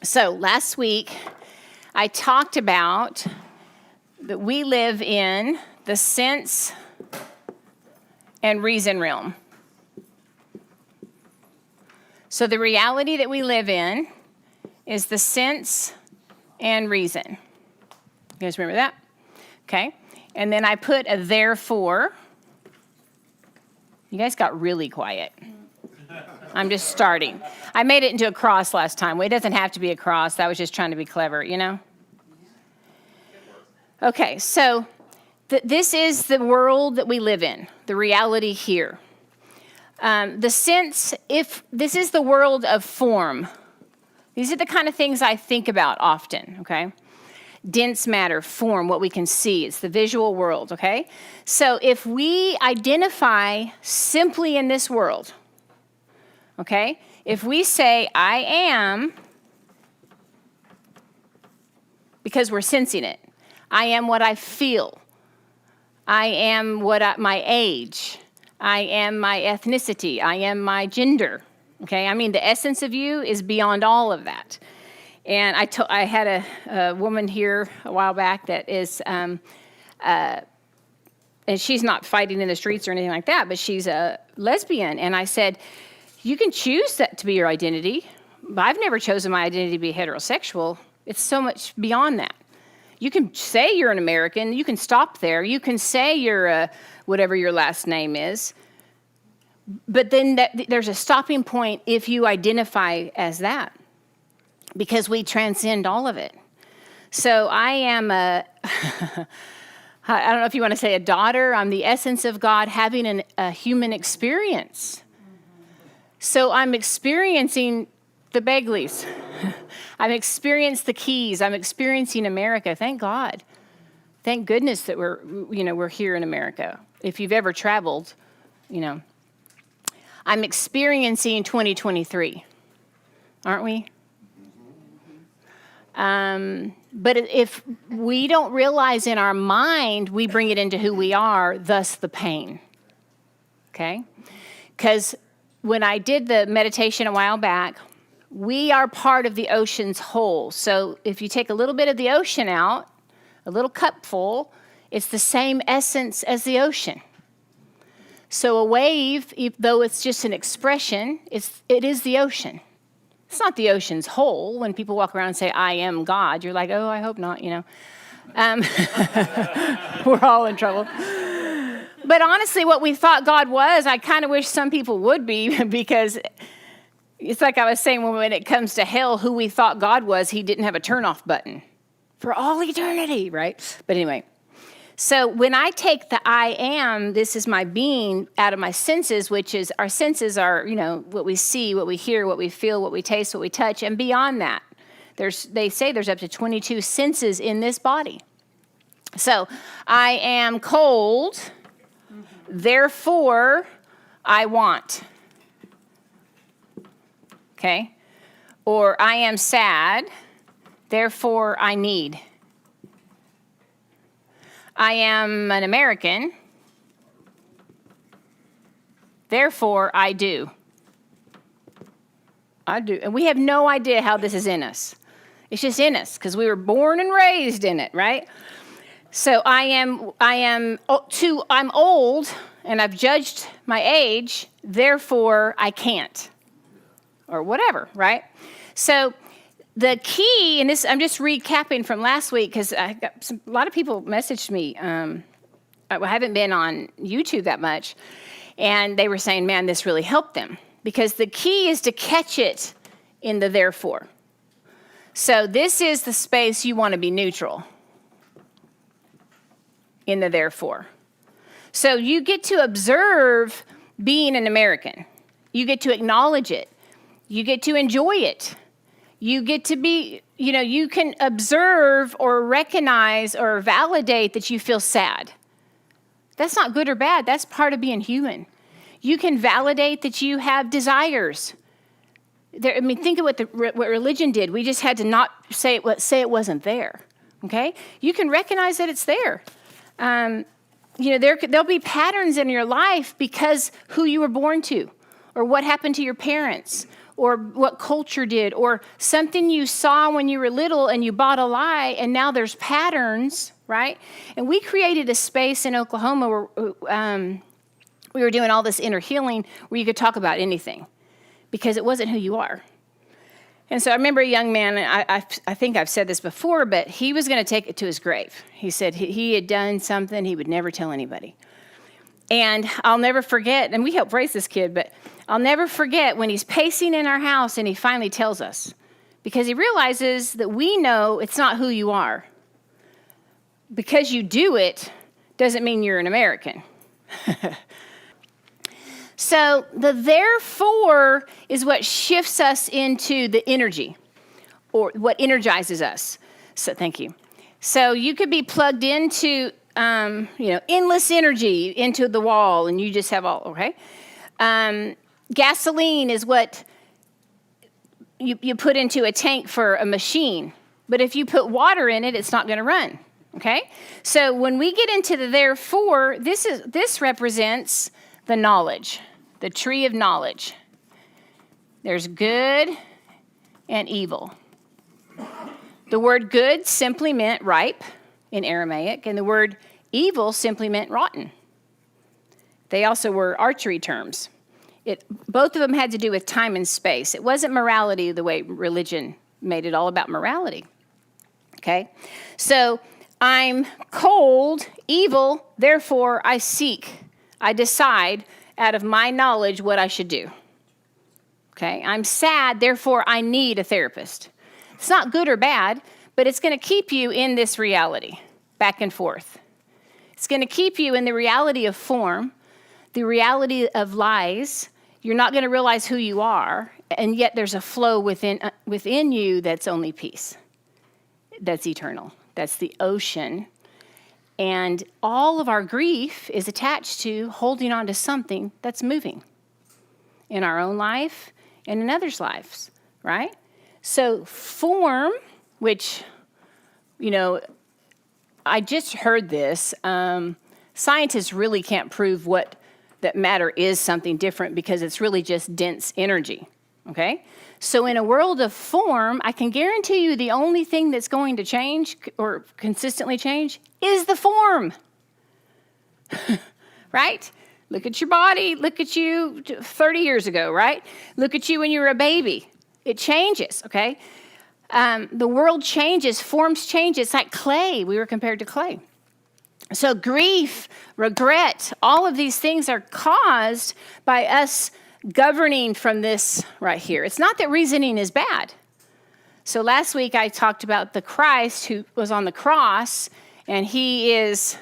So last week, I talked about that we live in the sense and reason realm. So the reality that we live in is the sense and reason. You guys remember that? Okay. And then I put a therefore. You guys got really quiet. I'm just starting. I made it into a cross last time. Well, it doesn't have to be a cross. I was just trying to be clever, you know? Okay, so this is the world that we live in, the reality here. The sense, if this is the world of form, these are the kind of things I think about often, okay? Dense matter, form, what we can see. It's the visual world, okay? So if we identify simply in this world, okay? If we say, I am, because we're sensing it. I am what I feel. I am my age. I am my ethnicity. I am my gender, okay? I mean, the essence of you is beyond all of that. And I had a woman here a while back that is, and she's not fighting in the streets or anything like that, but she's a lesbian. And I said, you can choose that to be your identity, but I've never chosen my identity to be heterosexual. It's so much beyond that. You can say you're an American. You can stop there. You can say you're whatever your last name is. But then there's a stopping point if you identify as that, because we transcend all of it. So I am I don't know if you want to say a daughter. I'm the essence of God having a human experience. So I'm experiencing the Begleys. I've experienced the Keys. I'm experiencing America. Thank God. Thank goodness that we're here in America. If you've ever traveled, I'm experiencing 2023. Aren't we? But if we don't realize in our mind, we bring it into who we are, thus the pain. Okay? Because when I did the meditation a while back, we are part of the ocean's whole. So if you take a little bit of the ocean out, a little cupful, it's the same essence as the ocean. So a wave, though it's just an expression, it is the ocean. It's not the ocean's whole. When people walk around and say, I am God, you're like, oh, I hope not, We're all in trouble. But honestly, what we thought God was, I kind of wish some people would be, because it's like I was saying, when it comes to hell, who we thought God was, he didn't have a turn-off button for all eternity, right? But anyway, so when I take the I am, this is my being, out of my senses, which is, our senses are, what we see, what we hear, what we feel, what we taste, what we touch, and beyond that. They say there's up to 22 senses in this body. So I am cold, therefore I want. Okay? Or I am sad, therefore I need. I am an American, therefore I do. I do. And we have no idea how this is in us. It's just in us because we were born and raised in it, right? So I'm old and I've judged my age, therefore I can't. Or whatever, right? So the key, and this, I'm just recapping from last week, because a lot of people messaged me. I haven't been on YouTube that much, and they were saying, man, this really helped them. Because the key is to catch it in the therefore. So this is the space you want to be neutral in the therefore. So you get to observe being an American. You get to acknowledge it. You get to enjoy it. You get to be, you can observe or recognize or validate that you feel sad. That's not good or bad. That's part of being human. You can validate that you have desires. Think of what religion did. We just had to not say it wasn't there. Okay? You can recognize that it's there. There'll be patterns in your life because who you were born to, or what happened to your parents, or what culture did, or something you saw when you were little and you bought a lie, and now there's patterns, right? And we created a space in Oklahoma where we were doing all this inner healing where you could talk about anything because it wasn't who you are. And so I remember a young man, and I think I've said this before, but he was going to take it to his grave. He said he had done something he would never tell anybody. And I'll never forget, and we helped raise this kid, but I'll never forget when he's pacing in our house and he finally tells us, because he realizes that we know it's not who you are. Because you do it doesn't mean you're an American. So the therefore is what shifts us into the energy, or what energizes us. So thank you. So you could be plugged into endless energy into the wall, and you just have all, okay? Gasoline is what you put into a tank for a machine. But if you put water in it, it's not going to run, okay? So when we get into the therefore, this represents the knowledge, the tree of knowledge. There's good and evil. The word good simply meant ripe in Aramaic, and the word evil simply meant rotten. They also were archery terms. Both of them had to do with time and space. It wasn't morality the way religion made it all about morality. Okay? So I'm cold, evil, therefore I seek. I decide out of my knowledge what I should do. Okay? I'm sad, therefore I need a therapist. It's not good or bad, but it's going to keep you in this reality, back and forth. It's going to keep you in the reality of form, the reality of lies. You're not going to realize who you are, and yet there's a flow within you that's only peace. That's eternal. That's the ocean. And all of our grief is attached to holding on to something that's moving in our own life and in others' lives, right? So form, which, I just heard this. Scientists really can't prove that matter is something different because it's really just dense energy, okay? So in a world of form, I can guarantee you the only thing that's going to change or consistently change is the form, right? Look at your body. Look at you 30 years ago, right? Look at you when you were a baby. It changes, okay? The world changes, forms change. It's like clay. We were compared to clay. So grief, regret, all of these things are caused by us governing from this right here. It's not that reasoning is bad. So last week I talked about the Christ who was on the cross, and he is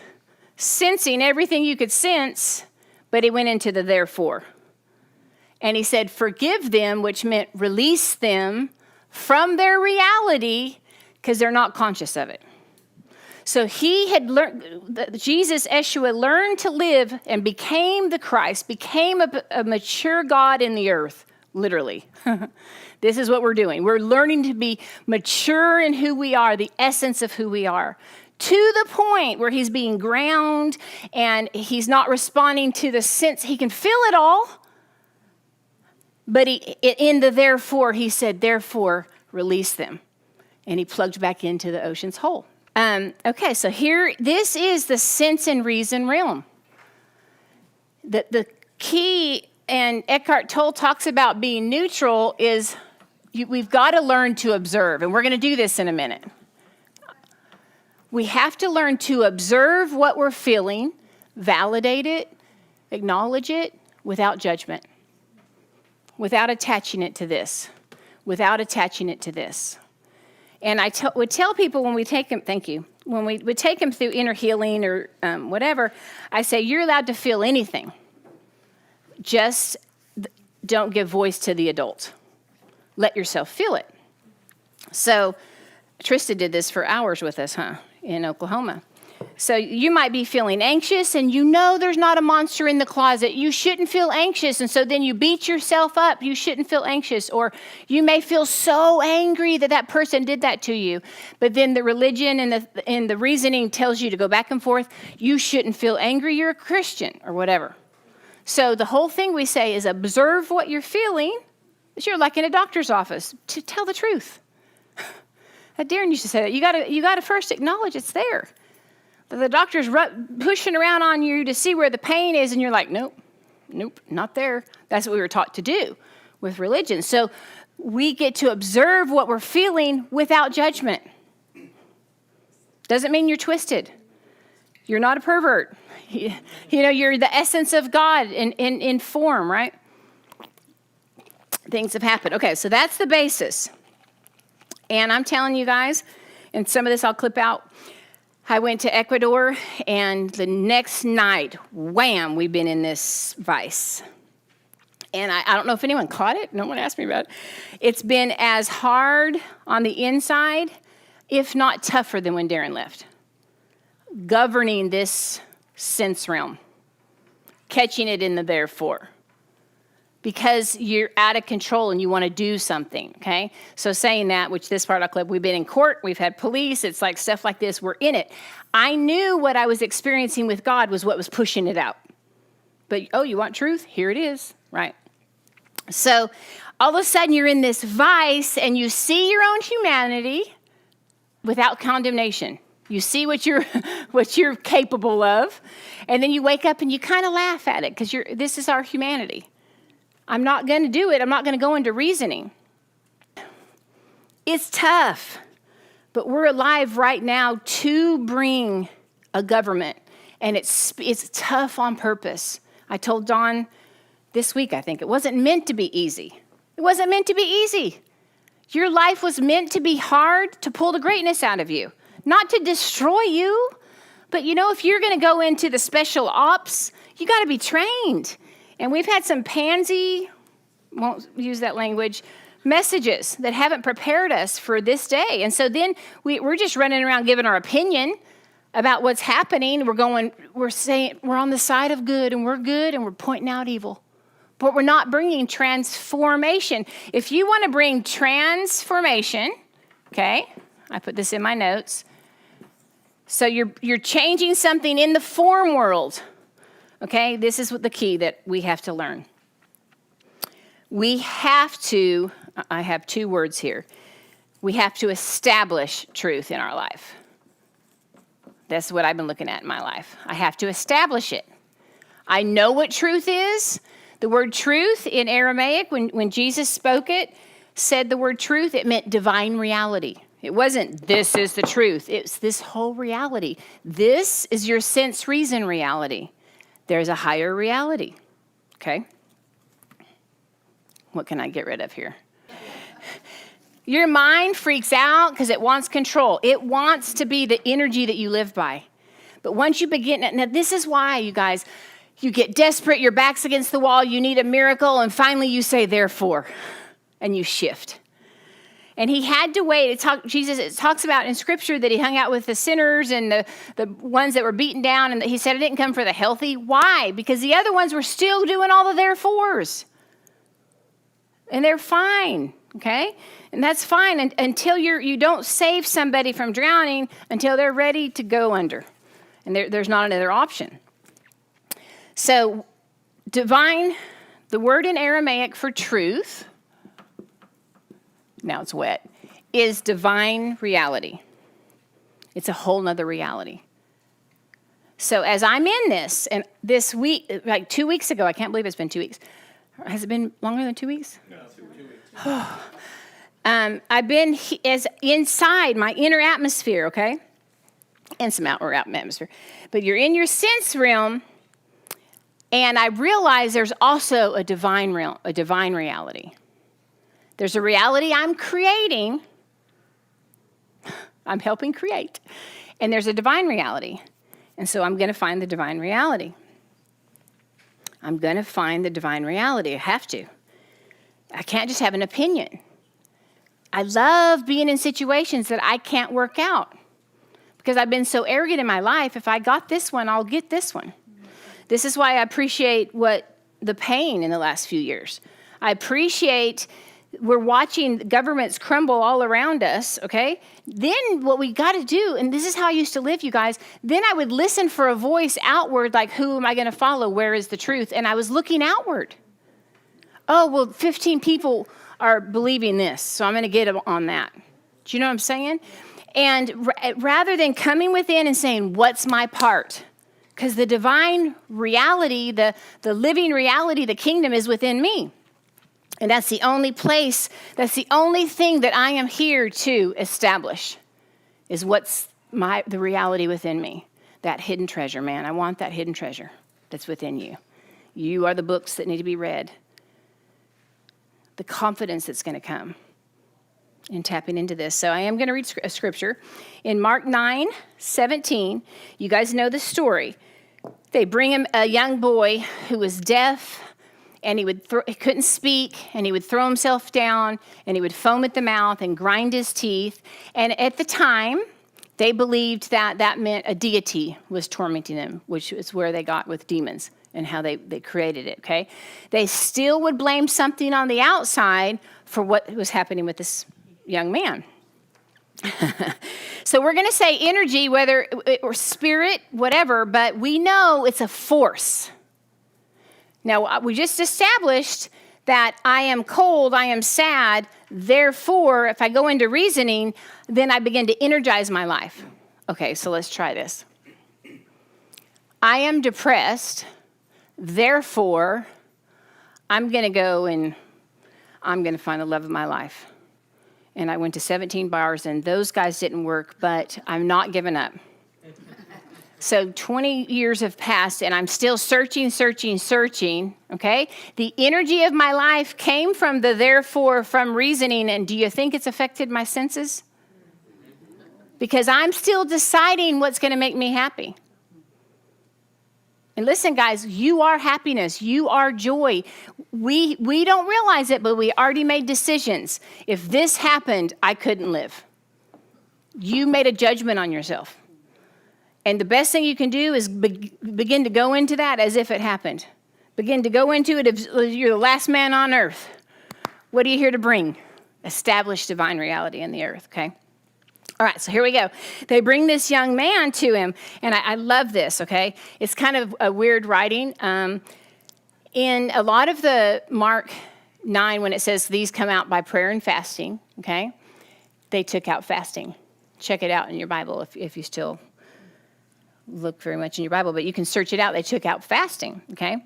sensing everything you could sense, but he went into the therefore. And he said, forgive them, which meant release them from their reality because they're not conscious of it. So he had learned, Jesus, Yeshua, learned to live and became the Christ, became a mature God in the earth, literally. This is what we're doing. We're learning to be mature in who we are, the essence of who we are, to the point where he's being ground and he's not responding to the sense. He can feel it all. But in the therefore, he said, therefore, release them. And he plugged back into the ocean's hole. Okay, so here, this is the sense and reason realm. The key, and Eckhart Tolle talks about being neutral, is we've got to learn to observe. And we're going to do this in a minute. We have to learn to observe what we're feeling, validate it, acknowledge it without judgment. Without attaching it to this. Without attaching it to this. And I would tell people when we take them, thank you, when we would take them through inner healing or whatever, I say, you're allowed to feel anything. Just don't give voice to the adult. Let yourself feel it. So Trista did this for hours with us, in Oklahoma. So you might be feeling anxious and you know there's not a monster in the closet. You shouldn't feel anxious. And so then you beat yourself up. You shouldn't feel anxious. Or you may feel so angry that person did that to you. But then the religion and the reasoning tells you to go back and forth. You shouldn't feel angry. You're a Christian or whatever. So the whole thing we say is observe what you're feeling. You're like in a doctor's office. To tell the truth. Darren used to say that. You got to first acknowledge it's there. The doctor's pushing around on you to see where the pain is, and you're like, nope, not there. That's what we were taught to do with religion. So we get to observe what we're feeling without judgment. Doesn't mean you're twisted. You're not a pervert. You're the essence of God in form, right? Things have happened. Okay, so that's the basis. And I'm telling you guys, and some of this I'll clip out, I went to Ecuador, and the next night, wham, we've been in this vice. And I don't know if anyone caught it. No one asked me about it. It's been as hard on the inside, if not tougher than when Darren left. Governing this sense realm. Catching it in the therefore. Because you're out of control and you want to do something, okay? So saying that, which this part I'll clip, we've been in court, we've had police, it's like stuff like this, we're in it. I knew what I was experiencing with God was what was pushing it out. But, you want truth? Here it is, right? So all of a sudden you're in this vice and you see your own humanity without condemnation. You see what you're capable of, and then you wake up and you kind of laugh at it because this is our humanity. I'm not going to do it. I'm not going to go into reasoning. It's tough, but we're alive right now to bring a government, and it's tough on purpose. I told Dawn this week, I think, it wasn't meant to be easy. It wasn't meant to be easy. Your life was meant to be hard to pull the greatness out of you, not to destroy you. But if you're going to go into the special ops, you got to be trained. And we've had some pansy, won't use that language, messages that haven't prepared us for this day. And so then we're just running around giving our opinion about what's happening. We're saying we're on the side of good and we're pointing out evil. But we're not bringing transformation. If you want to bring transformation, okay, I put this in my notes. So you're changing something in the form world. Okay, this is the key that we have to learn. I have two words here. We have to establish truth in our life. That's what I've been looking at in my life. I have to establish it. I know what truth is. The word truth in Aramaic, when Jesus spoke it, said the word truth, it meant divine reality. It wasn't, this is the truth. It's this whole reality. This is your sense reason reality. There's a higher reality, okay? What can I get rid of here? Your mind freaks out because it wants control. It wants to be the energy that you live by. But once you begin, now this is why, you guys, you get desperate, your back's against the wall, you need a miracle, and finally you say, therefore, and you shift. And he had to wait. Jesus talks about in Scripture that he hung out with the sinners and the ones that were beaten down. And he said, I didn't come for the healthy. Why? Because the other ones were still doing all the therefores. And they're fine, okay? And that's fine until you don't save somebody from drowning until they're ready to go under. And there's not another option. So divine, the word in Aramaic for truth, now it's wet, is divine reality. It's a whole nother reality. So as I'm in this, and this week, like 2 weeks ago, I can't believe it's been 2 weeks. Has it been longer than 2 weeks? No, 2 weeks. I've been as inside my inner atmosphere, okay? And some outer atmosphere. But you're in your sense realm, and I realize there's also a divine realm, a divine reality. There's a reality I'm creating. I'm helping create. And there's a divine reality. And so I'm going to find the divine reality. I'm going to find the divine reality. I have to. I can't just have an opinion. I love being in situations that I can't work out because I've been so arrogant in my life. If I got this one, I'll get this one. This is why I appreciate the pain in the last few years. I appreciate we're watching governments crumble all around us, okay? Then what we got to do, and this is how I used to live, you guys, then I would listen for a voice outward, like, who am I going to follow? Where is the truth? And I was looking outward. Oh, well, 15 people are believing this, so I'm going to get them on that. Do you know what I'm saying? And rather than coming within and saying, what's my part? Because the divine reality, the living reality, the kingdom is within me. And that's the only place, that's the only thing that I am here to establish, is what's the reality within me. That hidden treasure, man. I want that hidden treasure that's within you. You are the books that need to be read. The confidence that's going to come in tapping into this. So I am going to read a scripture. In Mark 9:17, you guys know the story. They bring him a young boy who was deaf, and he couldn't speak, and he would throw himself down, and he would foam at the mouth and grind his teeth. And at the time, they believed that meant a deity was tormenting them, which is where they got with demons and how they created it, okay? They still would blame something on the outside for what was happening with this young man. So we're going to say energy, whether or spirit, whatever, but we know it's a force. Now, we just established that I am cold, I am sad, therefore, if I go into reasoning, then I begin to energize my life. Okay, so let's try this. I am depressed, therefore, I'm going to go and I'm going to find the love of my life. And I went to 17 bars, and those guys didn't work, but I'm not giving up. So 20 years have passed, and I'm still searching, okay? The energy of my life came from the therefore, from reasoning, and do you think it's affected my senses? Because I'm still deciding what's going to make me happy. And listen, guys, you are happiness. You are joy. We don't realize it, but we already made decisions. If this happened, I couldn't live. You made a judgment on yourself. And the best thing you can do is begin to go into that as if it happened. Begin to go into it as you're the last man on earth. What are you here to bring? Establish divine reality in the earth, okay? All right, so here we go. They bring this young man to him, and I love this, okay? It's kind of a weird writing. In a lot of the Mark 9, when it says these come out by prayer and fasting, okay, they took out fasting. Check it out in your Bible if you still look very much in your Bible, but you can search it out. They took out fasting, okay?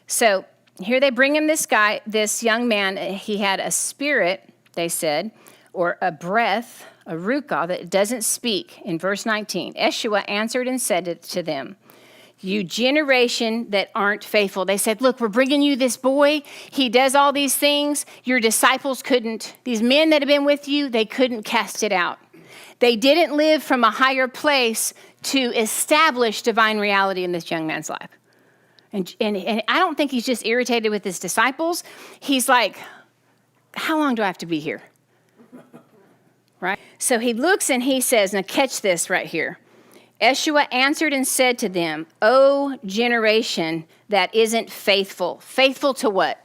So here they bring him this young man. He had a spirit, they said, or a breath, a ruka, that doesn't speak. In verse 19, Yeshua answered and said to them, you generation that aren't faithful. They said, look, we're bringing you this boy. He does all these things. Your disciples couldn't. These men that have been with you, they couldn't cast it out. They didn't live from a higher place to establish divine reality in this young man's life. And I don't think he's just irritated with his disciples. He's like, how long do I have to be here? Right? So he looks and he says, now catch this right here. Yeshua answered and said to them, O generation that isn't faithful. Faithful to what?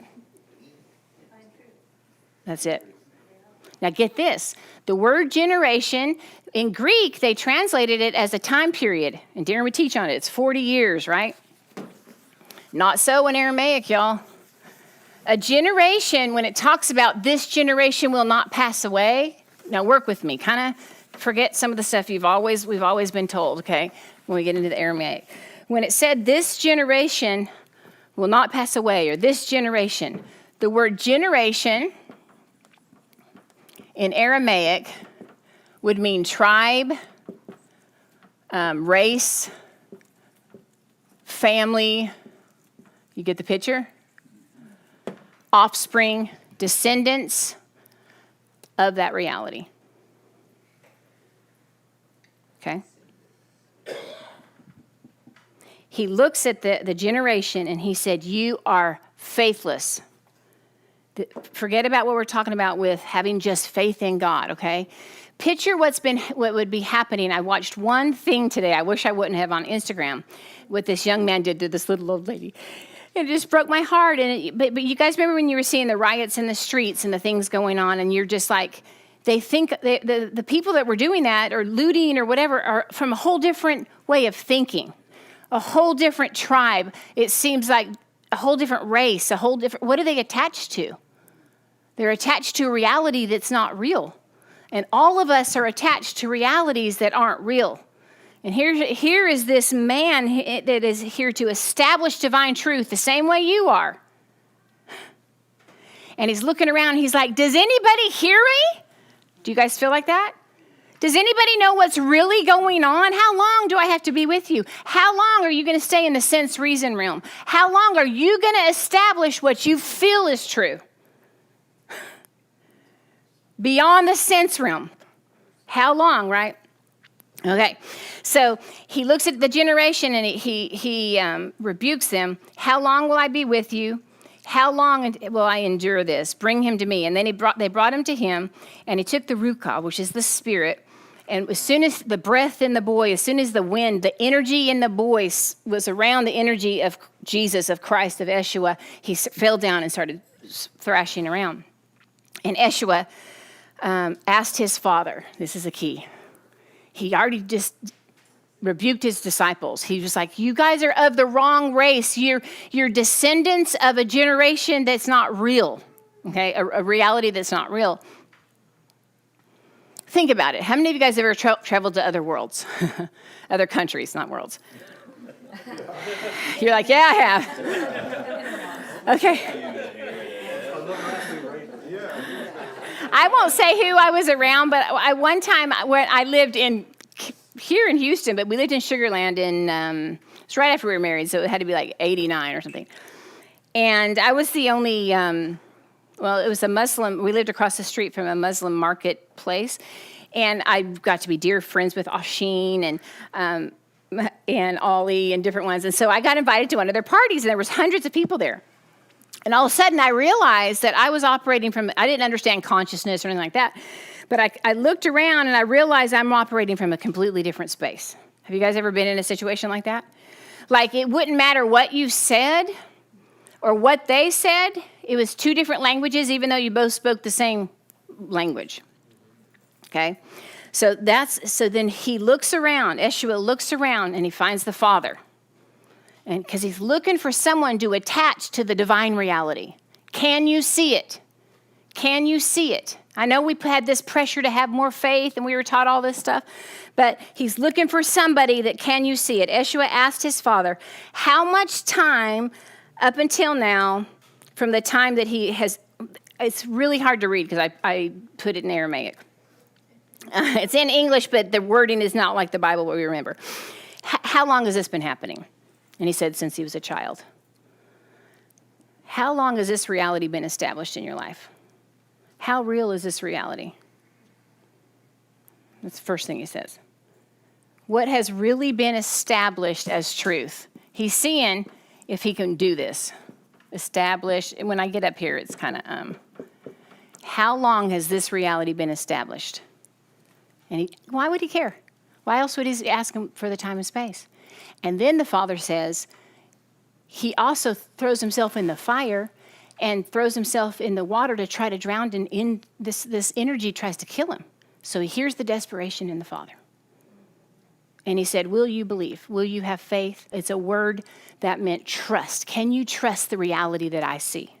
That's it. Now get this. The word generation, in Greek, they translated it as a time period. And Darren would teach on it. It's 40 years, right? Not so in Aramaic, y'all. A generation, when it talks about this generation will not pass away. Now work with me. Kind of forget some of the stuff we've always been told, okay, when we get into the Aramaic. When it said this generation will not pass away, or this generation, the word generation in Aramaic would mean tribe, race, family. You get the picture? Offspring, descendants of that reality. Okay? He looks at the generation and he said, you are faithless. Forget about what we're talking about with having just faith in God, okay? Picture what would be happening. I watched one thing today. I wish I wouldn't have on Instagram. What this young man did to this little old lady. It just broke my heart. But you guys remember when you were seeing the riots in the streets and the things going on, and you're just like, they think the people that were doing that or looting or whatever are from a whole different way of thinking, a whole different tribe. It seems like a whole different race, a whole different, what are they attached to? They're attached to a reality that's not real. And all of us are attached to realities that aren't real. And here is this man that is here to establish divine truth the same way you are. And he's looking around, he's like, does anybody hear me? Do you guys feel like that? Does anybody know what's really going on? How long do I have to be with you? How long are you going to stay in the sense reason realm? How long are you going to establish what you feel is true? Beyond the sense realm. How long, right? Okay, so he looks at the generation and he rebukes them. How long will I be with you? How long will I endure this? Bring him to me. And then they brought him to him, and he took the ruach, which is the spirit. And as soon as the breath in the boy, as soon as the wind, the energy in the boy was around the energy of Jesus, of Christ, of Yeshua, he fell down and started thrashing around. And Yeshua asked his father, this is a key. He already just rebuked his disciples. He was like, you guys are of the wrong race. You're descendants of a generation that's not real, okay? A reality that's not real. Think about it. How many of you guys ever traveled to other worlds? Other countries, not worlds. You're like, yeah, I have. Okay. I won't say who I was around, but one time when I lived here in Houston, but we lived in Sugar Land it's right after we were married, so it had to be like 89 or something. And I was the only, it was a Muslim, we lived across the street from a Muslim marketplace, and I got to be dear friends with Oshin and Ollie and different ones. And so I got invited to one of their parties, and there was hundreds of people there. And all of a sudden, I realized that I was operating I didn't understand consciousness or anything like that, but I looked around and I realized I'm operating from a completely different space. Have you guys ever been in a situation like that? Like it wouldn't matter what you said or what they said. It was two different languages, even though you both spoke the same language. Okay? So then he looks around, Yeshua looks around, and he finds the Father. And because he's looking for someone to attach to the divine reality. Can you see it? Can you see it? I know we had this pressure to have more faith, and we were taught all this stuff, but he's looking for somebody that can you see it. Yeshua asked his father, how much time up until now, from the time that he has, it's really hard to read because I put it in Aramaic. It's in English, but the wording is not like the Bible, what we remember. How long has this been happening? And he said, since he was a child. How long has this reality been established in your life? How real is this reality? That's the first thing he says. What has really been established as truth? He's seeing if he can do this. Establish. And when I get up here, it's kind of, how long has this reality been established? And why would he care? Why else would he ask him for the time and space? And then the Father says, he also throws himself in the fire and throws himself in the water to try to drown in this energy tries to kill him. So he hears the desperation in the Father. And he said, will you believe? Will you have faith? It's a word that meant trust. Can you trust the reality that I see?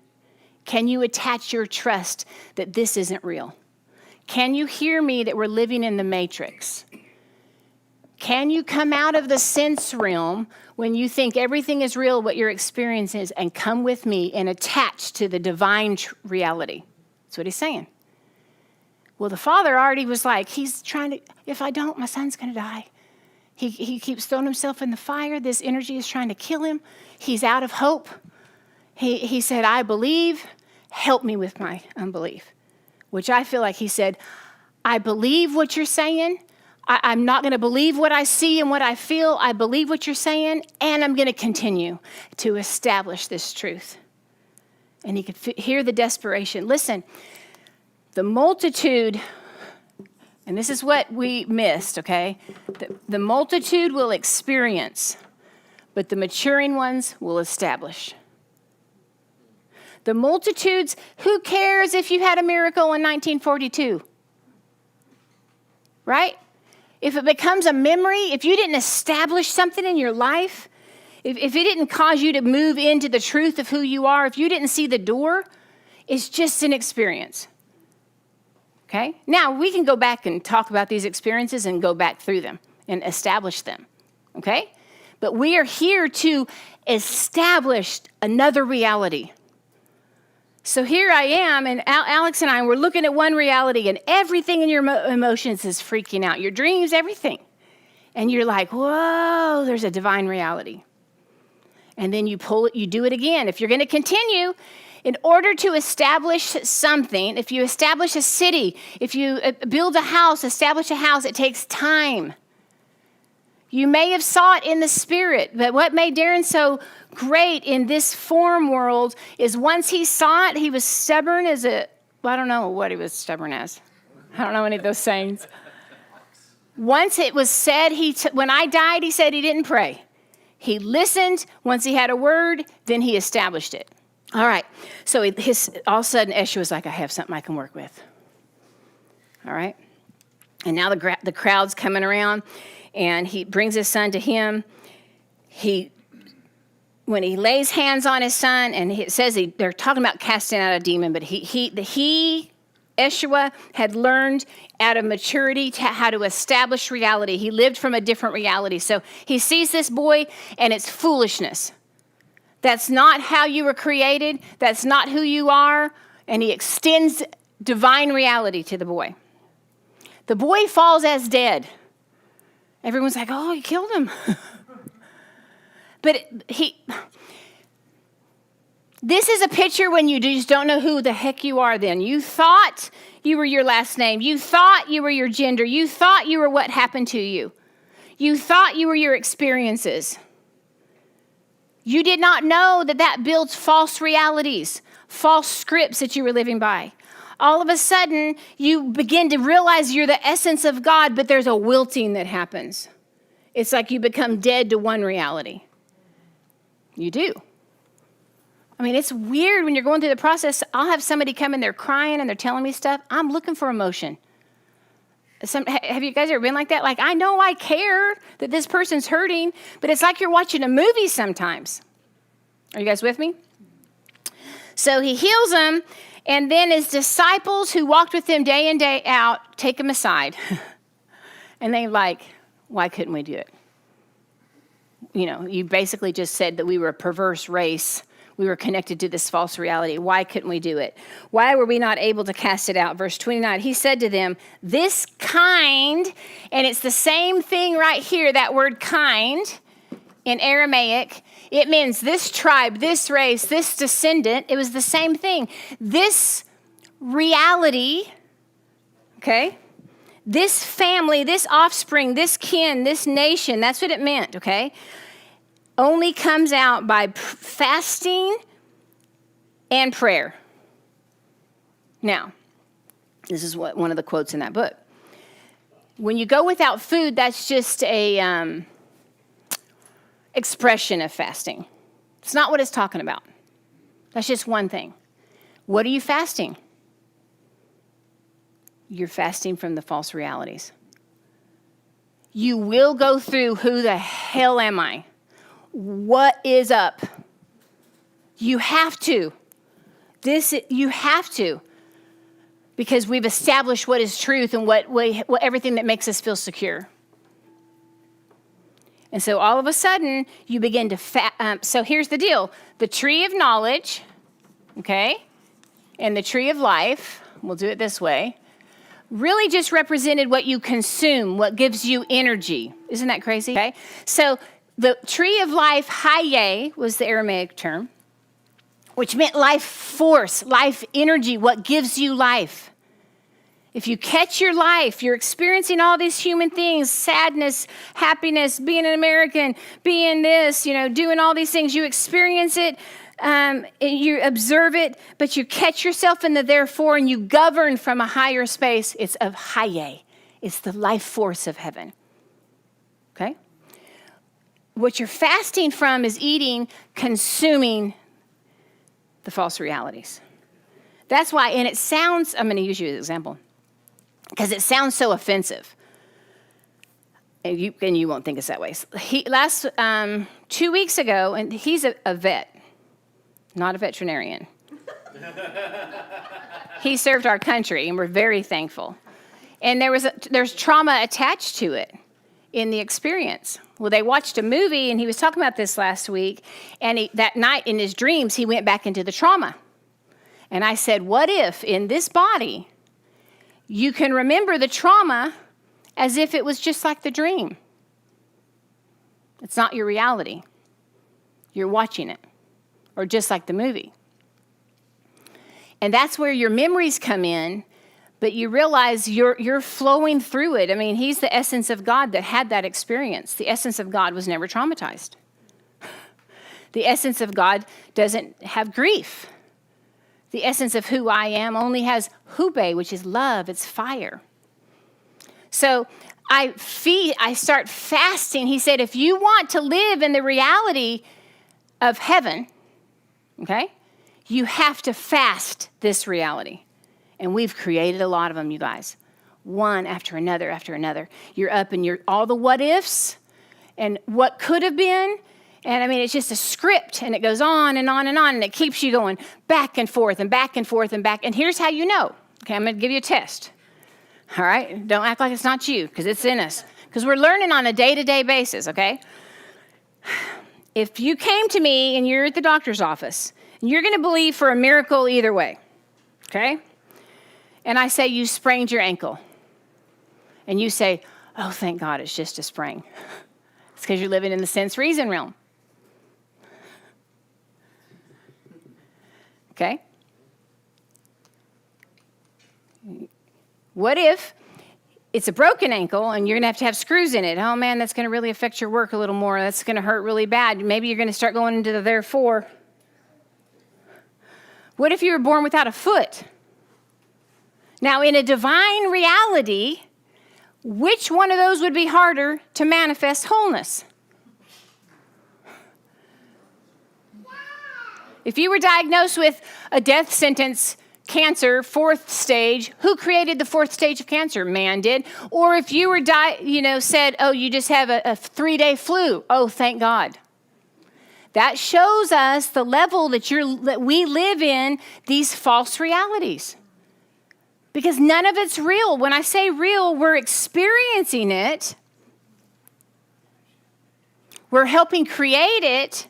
Can you attach your trust that this isn't real? Can you hear me that we're living in the matrix? Can you come out of the sense realm when you think everything is real, what your experience is, and come with me and attach to the divine reality? That's what he's saying. Well, the Father already was like, he's trying to, if I don't, my son's going to die. He keeps throwing himself in the fire. This energy is trying to kill him. He's out of hope. He said, I believe. Help me with my unbelief. Which I feel like he said, I believe what you're saying. I'm not going to believe what I see and what I feel. I believe what you're saying, and I'm going to continue to establish this truth. And he could hear the desperation. Listen, the multitude, and this is what we missed, okay? The multitude will experience, but the maturing ones will establish. The multitudes, who cares if you had a miracle in 1942? Right? If it becomes a memory, if you didn't establish something in your life, if it didn't cause you to move into the truth of who you are, if you didn't see the door, is just an experience. Okay? Now, we can go back and talk about these experiences and go back through them and establish them. Okay? But we are here to establish another reality. So here I am, and Alex and I, we're looking at one reality, and everything in your emotions is freaking out. Your dreams, everything. And you're like, whoa, there's a divine reality. And then you pull it, you do it again. If you're going to continue, in order to establish something, if you establish a city, if you build a house, establish a house, it takes time. You may have saw it in the spirit, but what made Darren so great in this form world is once he saw it, he was stubborn as I don't know what he was stubborn as. I don't know any of those sayings. Once it was said, when I died, he said he didn't pray. He listened. Once he had a word, then he established it. All right. So all of a sudden, Eshu was like, I have something I can work with. All right. And now the crowd's coming around, and he brings his son to him. When he lays hands on his son, and it says they're talking about casting out a demon, but Yeshua had learned out of maturity how to establish reality. He lived from a different reality. So he sees this boy, and it's foolishness. That's not how you were created. That's not who you are. And he extends divine reality to the boy. The boy falls as dead. Everyone's like, oh, he killed him. But this is a picture when you just don't know who the heck you are then. You thought you were your last name. You thought you were your gender. You thought you were what happened to you. You thought you were your experiences. You did not know that builds false realities, false scripts that you were living by. All of a sudden, you begin to realize you're the essence of God, but there's a wilting that happens. It's like you become dead to one reality. You do. I mean, it's weird when you're going through the process. I'll have somebody come in, they're crying and they're telling me stuff. I'm looking for emotion. Have you guys ever been like that? Like, I know I care that this person's hurting, but it's like you're watching a movie sometimes. Are you guys with me? So he heals him, and then his disciples who walked with him day in, day out, take him aside. And they're like, why couldn't we do it? You know, you basically just said that we were a perverse race. We were connected to this false reality. Why couldn't we do it? Why were we not able to cast it out? Verse 29, he said to them, this kind, and it's the same thing right here, that word kind in Aramaic, it means this tribe, this race, this descendant. It was the same thing. This reality, okay, this family, this offspring, this kin, this nation, that's what it meant, okay, only comes out by fasting and prayer. Now, this is one of the quotes in that book. When you go without food, that's just a expression of fasting. It's not what it's talking about. That's just one thing. What are you fasting? You're fasting from the false realities. You will go through, who the hell am I? What is up? You have to. You have to. Because we've established what is truth and what everything that makes us feel secure. And so all of a sudden, you begin to so here's the deal. The tree of knowledge, okay, and the tree of life, we'll do it this way, really just represented what you consume, what gives you energy. Isn't that crazy? Okay. So the tree of life, Haye, was the Aramaic term, which meant life force, life energy, what gives you life. If you catch your life, you're experiencing all these human things, sadness, happiness, being an American, being this, doing all these things. You experience it, you observe it, but you catch yourself in the therefore, and you govern from a higher space. It's of Haye. It's the life force of heaven. Okay? What you're fasting from is consuming the false realities. That's why, and it sounds, I'm going to use you as an example, because it sounds so offensive. And you won't think it's that way. 2 weeks ago, and he's a vet, not a veterinarian. He served our country, and we're very thankful. And there's trauma attached to it in the experience. Well, they watched a movie, and he was talking about this last week, and that night in his dreams, he went back into the trauma. And I said, what if in this body you can remember the trauma as if it was just like the dream? It's not your reality. You're watching it, or just like the movie. And that's where your memories come in, but you realize you're flowing through it. I mean, he's the essence of God that had that experience. The essence of God was never traumatized. The essence of God doesn't have grief. The essence of who I am only has hube, which is love. It's fire. So I start fasting. He said, if you want to live in the reality of heaven, okay, you have to fast this reality. And we've created a lot of them, you guys. One after another after another. You're up and you're all the what ifs and what could have been. And I mean, it's just a script, and it goes on and on and on, and it keeps you going back and forth and back and forth and back. And here's how you know. Okay, I'm going to give you a test. All right? Don't act like it's not you, because it's in us. Because we're learning on a day-to-day basis, okay? If you came to me and you're at the doctor's office, and you're going to believe for a miracle either way, okay? And I say you sprained your ankle. And you say, oh, thank God, it's just a sprain. It's because you're living in the sense-reason realm. Okay? What if it's a broken ankle and you're going to have screws in it? Oh, man, that's going to really affect your work a little more. That's going to hurt really bad. Maybe you're going to start going into the therefore. What if you were born without a foot? Now, in a divine reality, which one of those would be harder to manifest wholeness? If you were diagnosed with a death sentence, cancer, 4th stage, who created the 4th stage of cancer? Man did. Or if you were said, oh, you just have a 3-day flu. Oh, thank God. That shows us the level that we live in these false realities. Because none of it's real. When I say real, we're experiencing it. We're helping create it.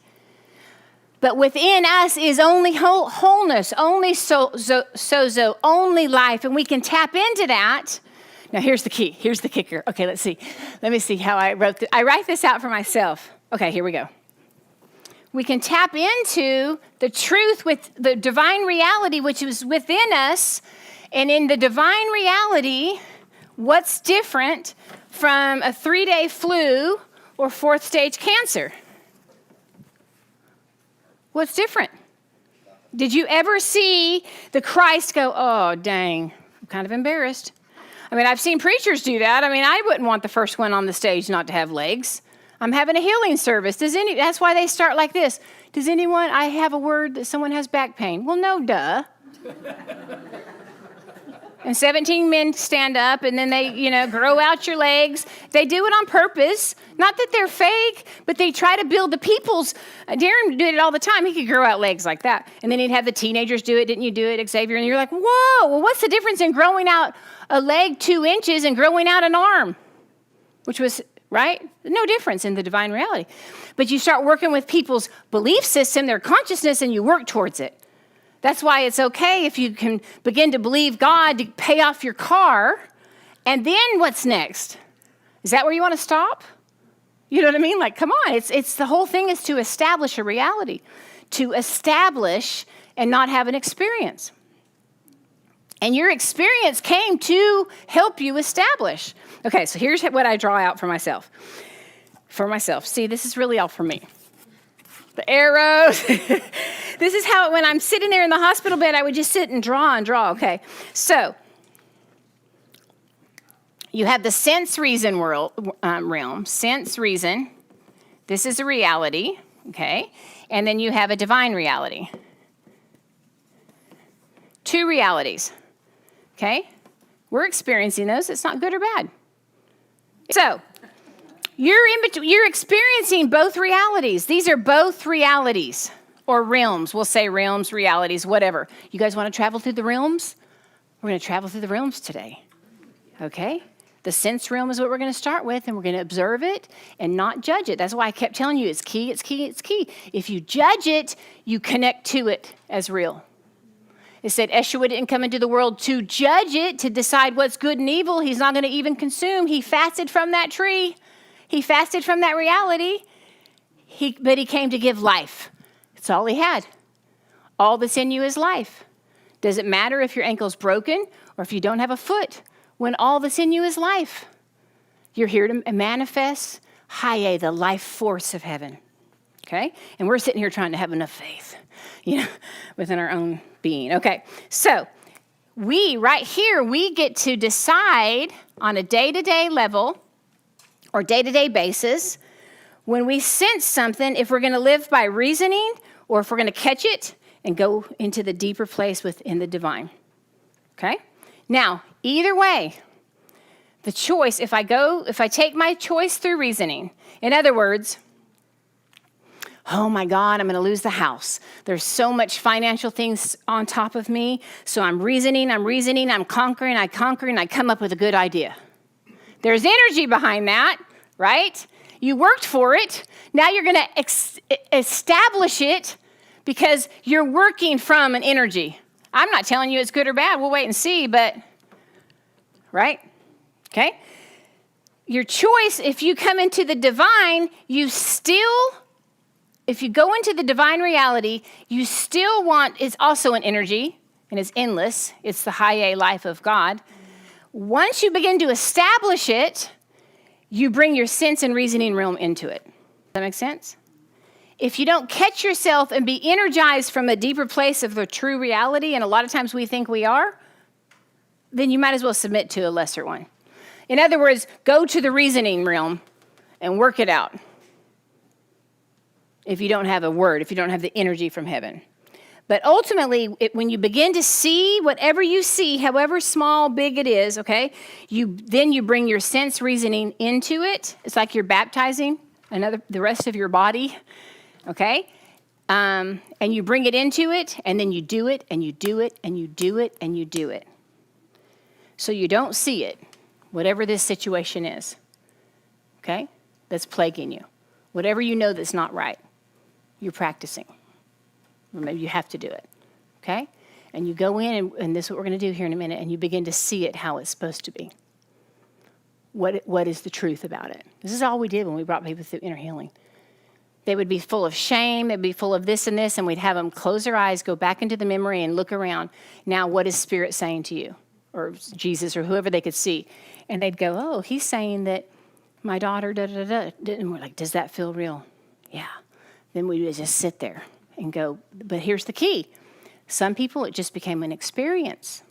But within us is only wholeness, only sozo, only life. And we can tap into that. Now, here's the key. Here's the kicker. Okay, let's see. Let me see how I wrote this. I write this out for myself. Okay, here we go. We can tap into the truth with the divine reality, which is within us. And in the divine reality, what's different from a 3-day flu or 4th stage cancer? What's different? Did you ever see the Christ go, oh, dang, I'm kind of embarrassed? I mean, I've seen preachers do that. I mean, I wouldn't want the first one on the stage not to have legs. I'm having a healing service. That's why they start like this. I have a word that someone has back pain. Well, no, duh. And 17 men stand up, and then they, grow out your legs. They do it on purpose. Not that they're fake, but they try to build the people's. Darren did it all the time. He could grow out legs like that. And then he'd have the teenagers do it. Didn't you do it, Xavier? And you're like, whoa, well, what's the difference in growing out a leg 2 inches and growing out an arm? Which was, right? No difference in the divine reality. But you start working with people's belief system, their consciousness, and you work towards it. That's why it's okay if you can begin to believe God to pay off your car. And then what's next? Is that where you want to stop? You know what I mean? Like, come on. It's the whole thing is to establish a reality. To establish and not have an experience. And your experience came to help you establish. Okay, so here's what I draw out for myself. See, this is really all for me. The arrows. This is how, when I'm sitting there in the hospital bed, I would just sit and draw. Okay, so you have the sense-reason realm. Sense-reason. This is a reality, okay? And then you have a divine reality. 2 realities, okay? We're experiencing those. It's not good or bad. So you're experiencing both realities. These are both realities, or realms. We'll say realms, realities, whatever. You guys want to travel through the realms? We're going to travel through the realms today. Okay? The sense realm is what we're going to start with, and we're going to observe it and not judge it. That's why I kept telling you it's key, it's key, it's key. If you judge it, you connect to it as real. It said Yeshua didn't come into the world to judge it, to decide what's good and evil. He's not going to even consume. He fasted from that tree. He fasted from that reality. But he came to give life. That's all he had. All that's in you is life. Does it matter if your ankle's broken or if you don't have a foot? When all that's in you is life. You're here to manifest Haye, the life force of heaven. Okay? And we're sitting here trying to have enough faith, within our own being. Okay, so right here, we get to decide on a day-to-day level or day-to-day basis when we sense something, if we're going to live by reasoning or if we're going to catch it and go into the deeper place within the divine. Okay? Now, either way, the choice, if I take my choice through reasoning, in other words, oh my God, I'm going to lose the house. There's so much financial things on top of me. So I'm reasoning, I'm conquering, I come up with a good idea. There's energy behind that, right? You worked for it. Now you're going to establish it because you're working from an energy. I'm not telling you it's good or bad. We'll wait and see, but, right? Okay? Your choice, if you come into the divine, if you go into the divine reality, you still it's also an energy, and it's endless. It's the Haye life of God. Once you begin to establish it, you bring your sense and reasoning realm into it. Does that make sense? If you don't catch yourself and be energized from a deeper place of the true reality, and a lot of times we think we are, then you might as well submit to a lesser one. In other words, go to the reasoning realm and work it out. If you don't have a word, if you don't have the energy from heaven. But ultimately, when you begin to see whatever you see, however small, big it is, okay, then you bring your sense reasoning into it. It's like you're baptizing the rest of your body. Okay? And you bring it into it, and then you do it, and you do it, and you do it, and you do it. So you don't see it, whatever this situation is, okay, that's plaguing you. Whatever you know that's not right, you're practicing. Or maybe you have to do it, okay? And you go in, and this is what we're going to do here in a minute, and you begin to see it how it's supposed to be. What is the truth about it? This is all we did when we brought people through inner healing. They would be full of shame. They'd be full of this and this, and we'd have them close their eyes, go back into the memory, and look around. Now, what is Spirit saying to you? Or Jesus, or whoever they could see. And they'd go, oh, he's saying that my daughter, da-da-da-da. And we're like, does that feel real? Yeah. Then we would just sit there and go, but here's the key. Some people, it just became an experience.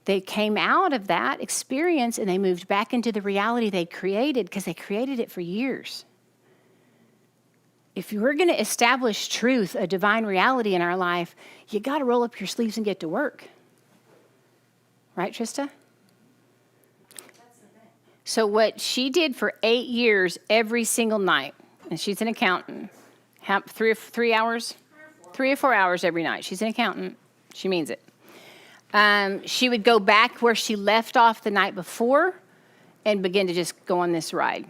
They came out of that experience, and they moved back into the reality they created because they created it for years. If you're going to establish truth, a divine reality in our life, you got to roll up your sleeves and get to work. Right, Trista? So what she did for 8 years, every single night, and she's an accountant, 3 or 4 hours every night. She's an accountant. She means it. She would go back where she left off the night before and begin to just go on this ride.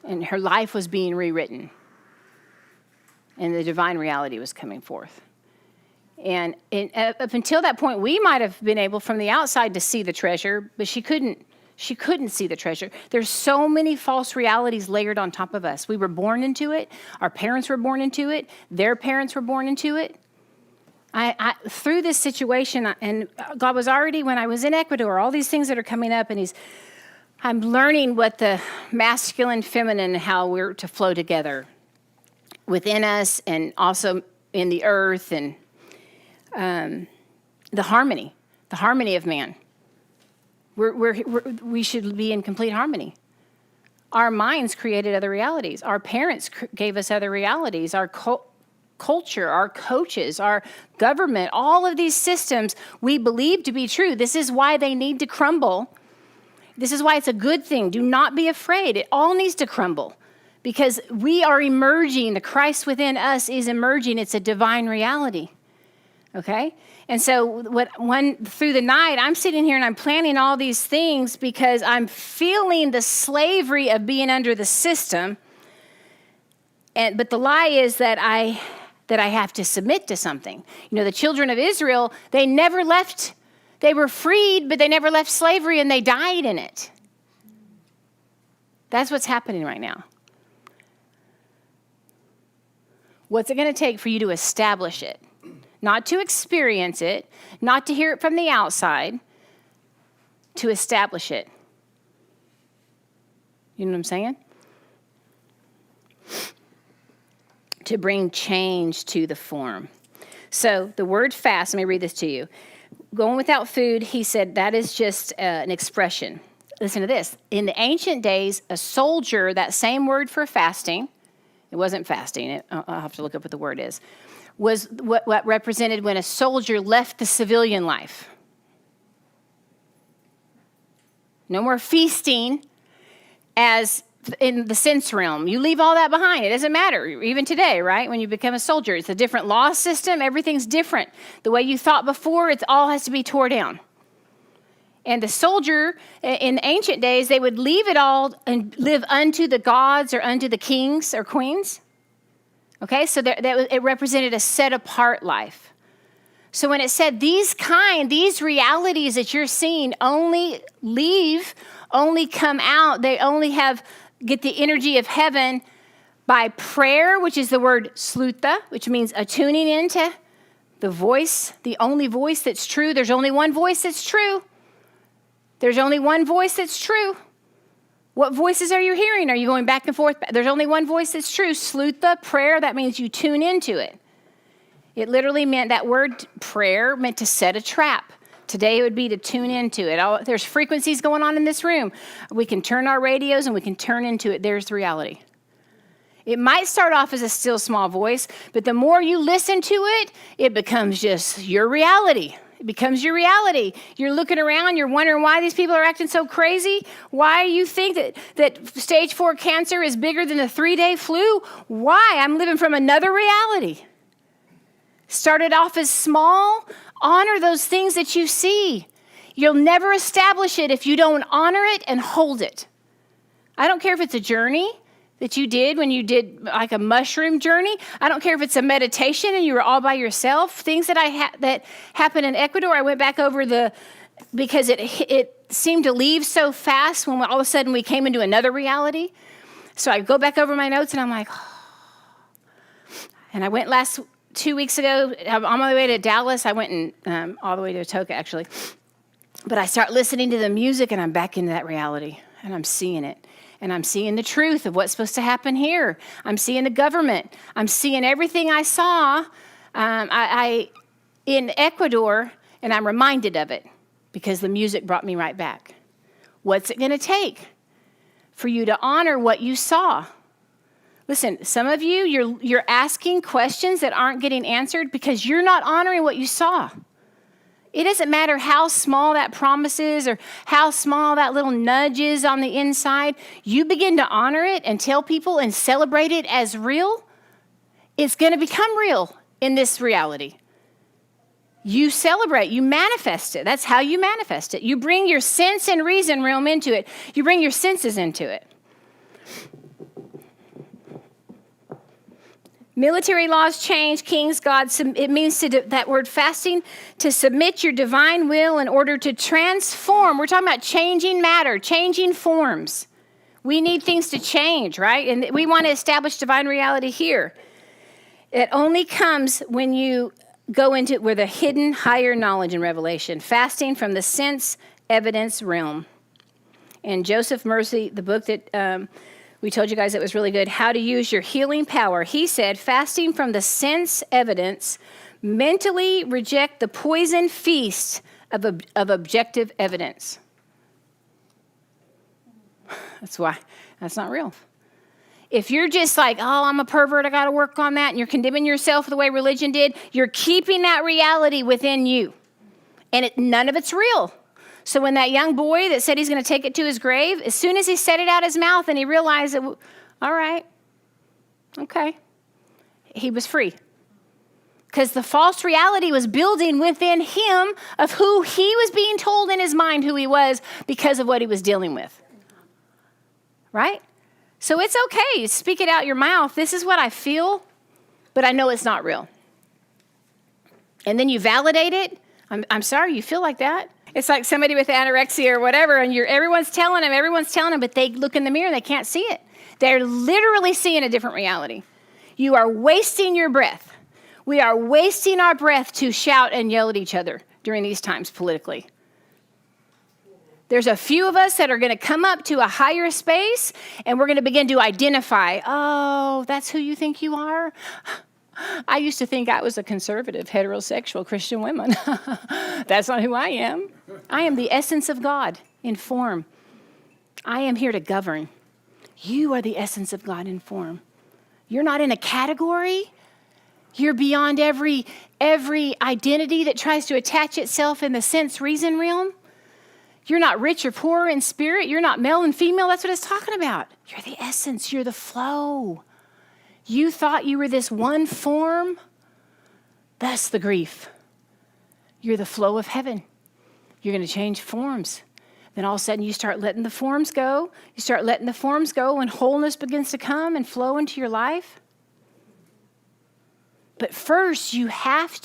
And her life was being rewritten. And the divine reality was coming forth. And up until that point, we might have been able from the outside to see the treasure, but she couldn't see the treasure. There's so many false realities layered on top of us. We were born into it. Our parents were born into it. Their parents were born into it. I through this situation, and God was already, when I was in Ecuador, all these things that are coming up, and I'm learning what the masculine, feminine, how we're to flow together within us and also in the earth, and the harmony of man. We should be in complete harmony. Our minds created other realities. Our parents gave us other realities. Our culture, our coaches, our government, all of these systems we believe to be true. This is why they need to crumble. This is why it's a good thing. Do not be afraid. It all needs to crumble because we are emerging. The Christ within us is emerging. It's a divine reality. Okay? And so through the night, I'm sitting here and I'm planning all these things because I'm feeling the slavery of being under the system. But the lie is that I have to submit to something. You know, the children of Israel, they never left. They were freed, but they never left slavery, and they died in it. That's what's happening right now. What's it going to take for you to establish it? Not to experience it, not to hear it from the outside, to establish it. You know what I'm saying? To bring change to the form. So the word fast, let me read this to you. Going without food, he said, that is just an expression. Listen to this. In the ancient days, a soldier, that same word for fasting, it wasn't fasting, I'll have to look up what the word is, was what represented when a soldier left the civilian life. No more feasting as in the sense realm. You leave all that behind. It doesn't matter, even today, right? When you become a soldier, it's a different law system. Everything's different. The way you thought before, it all has to be tore down. And the soldier, in ancient days, they would leave it all and live unto the gods or unto the kings or queens. Okay, so it represented a set-apart life. So when it said these realities that you're seeing only come out, they only get the energy of heaven by prayer, which is the word slutha, which means attuning into the voice, the only voice that's true. There's only one voice that's true. There's only one voice that's true. What voices are you hearing? Are you going back and forth? There's only one voice that's true. Slutha, prayer, that means you tune into it. It literally meant, that word prayer meant to set a trap. Today it would be to tune into it. There's frequencies going on in this room. We can turn our radios and we can turn into it. There's the reality. It might start off as a still small voice, but the more you listen to it, it becomes just your reality. It becomes your reality. You're looking around, you're wondering why these people are acting so crazy. Why you think that stage 4 cancer is bigger than the 3-day flu? Why? I'm living from another reality. Started off as small. Honor those things that you see. You'll never establish it if you don't honor it and hold it. I don't care if it's a journey that you did when you did like a mushroom journey. I don't care if it's a meditation and you were all by yourself. Things that that happened in Ecuador, I went back over because it seemed to leave so fast when all of a sudden we came into another reality. So I go back over my notes and I'm like, oh. And I went 2 weeks ago, I'm on my way to Dallas. I went and all the way to Atoka, actually. But I start listening to the music, and I'm back into that reality, and I'm seeing it. And I'm seeing the truth of what's supposed to happen here. I'm seeing the government. I'm seeing everything I saw in Ecuador, and I'm reminded of it because the music brought me right back. What's it going to take for you to honor what you saw? Listen, some of you, you're asking questions that aren't getting answered because you're not honoring what you saw. It doesn't matter how small that promise is or how small that little nudge is on the inside. You begin to honor it and tell people and celebrate it as real, it's going to become real in this reality. You celebrate, you manifest it. That's how you manifest it. You bring your sense and reason realm into it. You bring your senses into it. Military laws change, kings, gods. It means that word fasting, to submit your divine will in order to transform. We're talking about changing matter, changing forms. We need things to change, right? And we want to establish divine reality here. It only comes when you go into it with a hidden higher knowledge and revelation, fasting from the sense evidence realm. And Joseph Mercy, the book that we told you guys it was really good, How to Use Your Healing Power. He said, fasting from the sense evidence, mentally reject the poison feast of objective evidence. That's why. That's not real. If you're just like, oh, I'm a pervert, I got to work on that, and you're condemning yourself the way religion did, you're keeping that reality within you. And none of it's real. So when that young boy that said he's going to take it to his grave, as soon as he said it out his mouth and he realized that, all right, Okay. He was free. Because the false reality was building within him of who he was being told in his mind who he was because of what he was dealing with. Right? So it's okay. Speak it out your mouth. This is what I feel, but I know it's not real. And then you validate it. I'm sorry you feel like that. It's like somebody with anorexia or whatever, and everyone's telling them, but they look in the mirror, they can't see it. They're literally seeing a different reality. You are wasting your breath. We are wasting our breath to shout and yell at each other during these times politically. There's a few of us that are going to come up to a higher space, and we're going to begin to identify, oh, that's who you think you are? I used to think I was a conservative, heterosexual Christian woman. That's not who I am. I am the essence of God in form. I am here to govern. You are the essence of God in form. You're not in a category. You're beyond every identity that tries to attach itself in the sense reason realm. You're not rich or poor in spirit. You're not male and female. That's what it's talking about. You're the essence. You're the flow. You thought you were this one form. That's the grief. You're the flow of heaven. You're going to change forms. Then all of a sudden you start letting the forms go. You start letting the forms go and wholeness begins to come and flow into your life. But first we have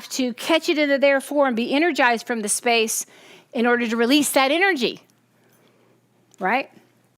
to catch it into therefore and be energized from the space in order to release that energy. Right?